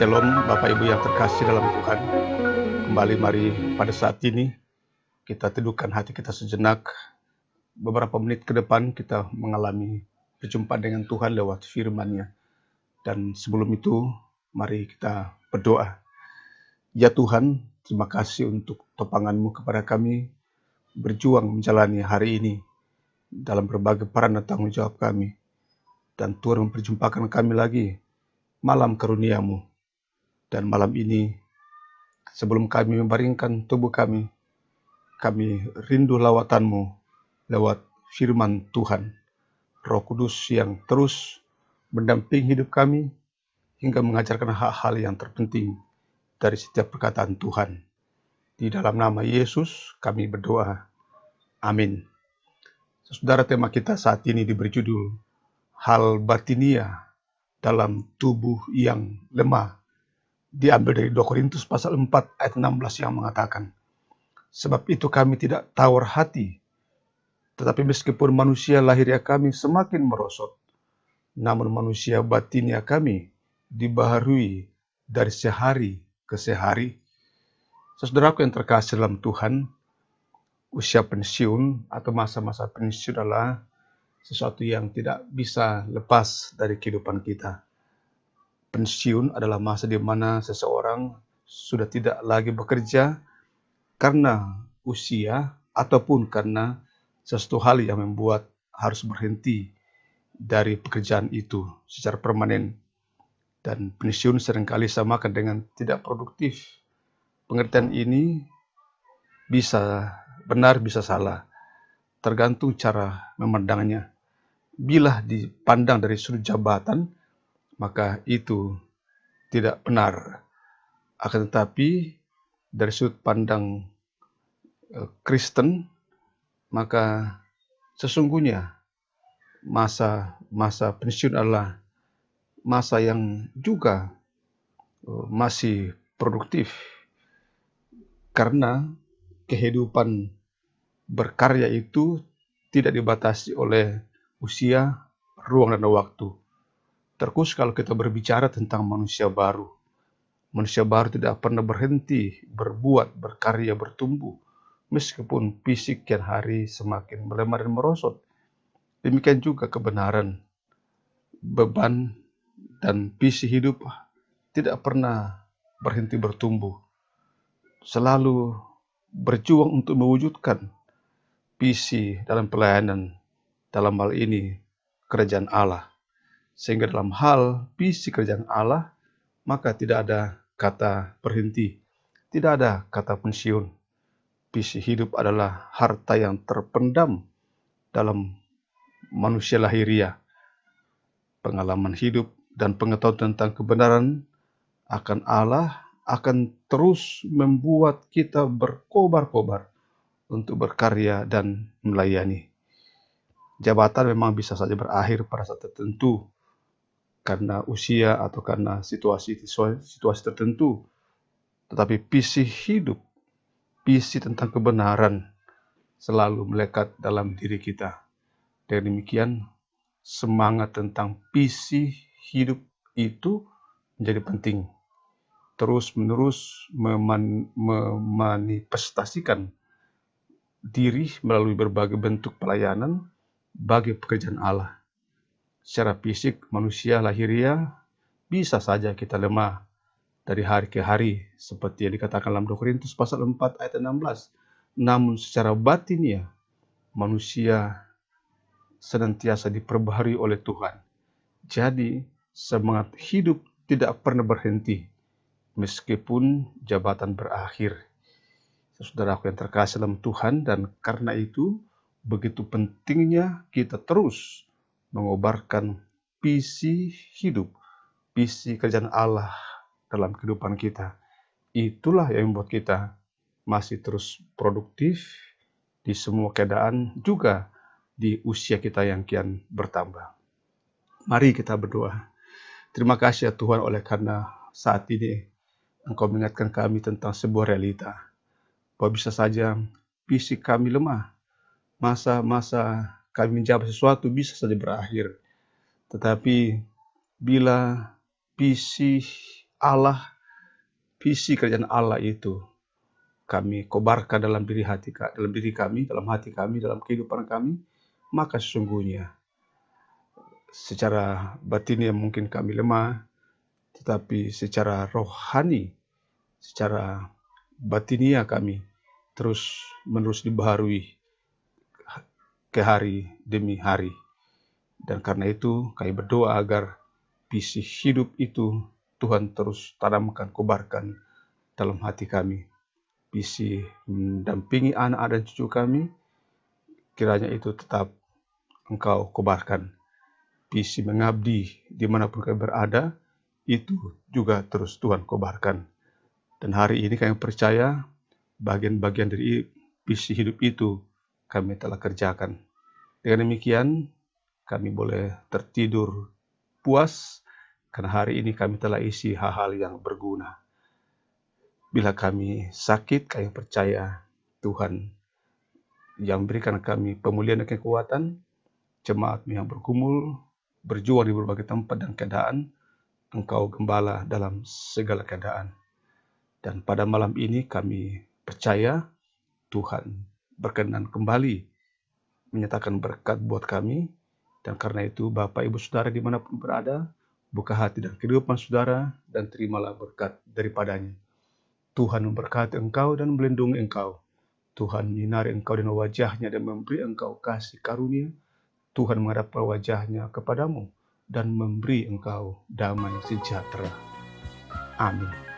Shalom Bapak Ibu yang terkasih dalam Tuhan. Kembali mari pada saat ini kita teduhkan hati kita sejenak. Beberapa menit ke depan kita mengalami perjumpaan dengan Tuhan lewat firman-Nya. Dan sebelum itu mari kita berdoa. Ya Tuhan, terima kasih untuk topangan-Mu kepada kami berjuang menjalani hari ini dalam berbagai peran dan tanggung jawab kami. Dan Tuhan memperjumpakan kami lagi malam karunia-Mu. Dan malam ini, sebelum kami membaringkan tubuh kami rindu lawatan-Mu lewat firman Tuhan. Roh Kudus yang terus mendampingi hidup kami hingga mengajarkan hal-hal yang terpenting dari setiap perkataan Tuhan. Di dalam nama Yesus kami berdoa. Amin. Saudara, tema kita saat ini diberi judul Hal Batinia dalam Tubuh yang Lemah. Diambil dari 2 Korintus pasal 4 ayat 16 yang mengatakan, sebab itu kami tidak tawar hati, tetapi meskipun manusia lahiriah kami semakin merosot, namun manusia batinia kami dibaharui dari sehari ke sehari. Saudaraku yang terkasih dalam Tuhan, usia pensiun atau masa-masa pensiun adalah sesuatu yang tidak bisa lepas dari kehidupan kita. Pensiun adalah masa di mana seseorang sudah tidak lagi bekerja karena usia ataupun karena sesuatu hal yang membuat harus berhenti dari pekerjaan itu secara permanen. Dan pensiun seringkali samakan dengan tidak produktif. Pengertian ini bisa benar, bisa salah, tergantung cara memandangnya. Bila dipandang dari sudut jabatan, maka itu tidak benar. Akan tetapi dari sudut pandang Kristen, maka sesungguhnya masa pensiun adalah masa yang juga masih produktif, karena kehidupan berkarya itu tidak dibatasi oleh usia, ruang, dan waktu. Terkhusus kalau kita berbicara tentang manusia baru. Manusia baru tidak pernah berhenti berbuat, berkarya, bertumbuh, meskipun fisik kian hari semakin melemah dan merosot. Demikian juga kebenaran, beban, dan visi hidup tidak pernah berhenti bertumbuh. Selalu berjuang untuk mewujudkan visi dalam pelayanan, dalam hal ini kerajaan Allah. Sehingga dalam hal visi kerajaan Allah, maka tidak ada kata berhenti, tidak ada kata pensiun. Visi hidup adalah harta yang terpendam dalam manusia lahiriah. Pengalaman hidup dan pengetahuan tentang kebenaran akan Allah akan terus membuat kita berkobar-kobar untuk berkarya dan melayani. Jabatan memang bisa saja berakhir pada saat tertentu, karena usia atau karena situasi tertentu. Tetapi visi hidup, visi tentang kebenaran selalu melekat dalam diri kita. Dengan demikian, semangat tentang visi hidup itu menjadi penting. Terus-menerus memanifestasikan diri melalui berbagai bentuk pelayanan bagi pekerjaan Allah. Secara fisik, manusia lahiriah bisa saja kita lemah dari hari ke hari, seperti yang dikatakan dalam 2 Korintus pasal 4 ayat 16. Namun secara batinnya, manusia senantiasa diperbaharui oleh Tuhan. Jadi, semangat hidup tidak pernah berhenti, meskipun jabatan berakhir. Saudaraku yang terkasih dalam Tuhan, dan karena itu, begitu pentingnya kita terus mengobarkan visi hidup, visi kerajaan Allah dalam kehidupan kita. Itulah yang membuat kita masih terus produktif di semua keadaan, juga di usia kita yang kian bertambah. Mari kita berdoa. Terima kasih ya Tuhan, oleh karena saat ini Engkau mengingatkan kami tentang sebuah realita, bahwa bisa saja fisik kami lemah, masa-masa kami menjabat sesuatu bisa saja berakhir. Tetapi bila visi Allah, visi kerajaan Allah itu kami kobarkan dalam diri kami, dalam hati kami, dalam kehidupan kami, maka sesungguhnya secara batin mungkin kami lemah, tetapi secara rohani, secara batinia kami terus menerus dibaharui ke hari demi hari. Dan karena itu kami berdoa agar visi hidup itu Tuhan terus tanamkan, kobarkan dalam hati kami. Visi mendampingi anak dan cucu kami, kiranya itu tetap Engkau kobarkan. Visi mengabdi dimanapun kami berada, itu juga terus Tuhan kobarkan. Dan hari ini kami percaya bagian-bagian dari visi hidup itu kami telah kerjakan. Dengan demikian, kami boleh tertidur puas, karena hari ini kami telah isi hal-hal yang berguna. Bila kami sakit, kami percaya Tuhan yang berikan kami pemulihan dan kekuatan, jemaat yang bergumul, berjuang di berbagai tempat dan keadaan, Engkau gembala dalam segala keadaan. Dan pada malam ini kami percaya Tuhan berkenan kembali menyatakan berkat buat kami. Dan karena itu Bapak Ibu Saudara dimanapun berada, buka hati dan kehidupan saudara dan terimalah berkat daripadanya. Tuhan memberkati engkau dan melindungi engkau. Tuhan menyinari engkau dengan wajahnya dan memberi engkau kasih karunia. Tuhan menghadapkan wajahnya kepadamu dan memberi engkau damai sejahtera. Amin.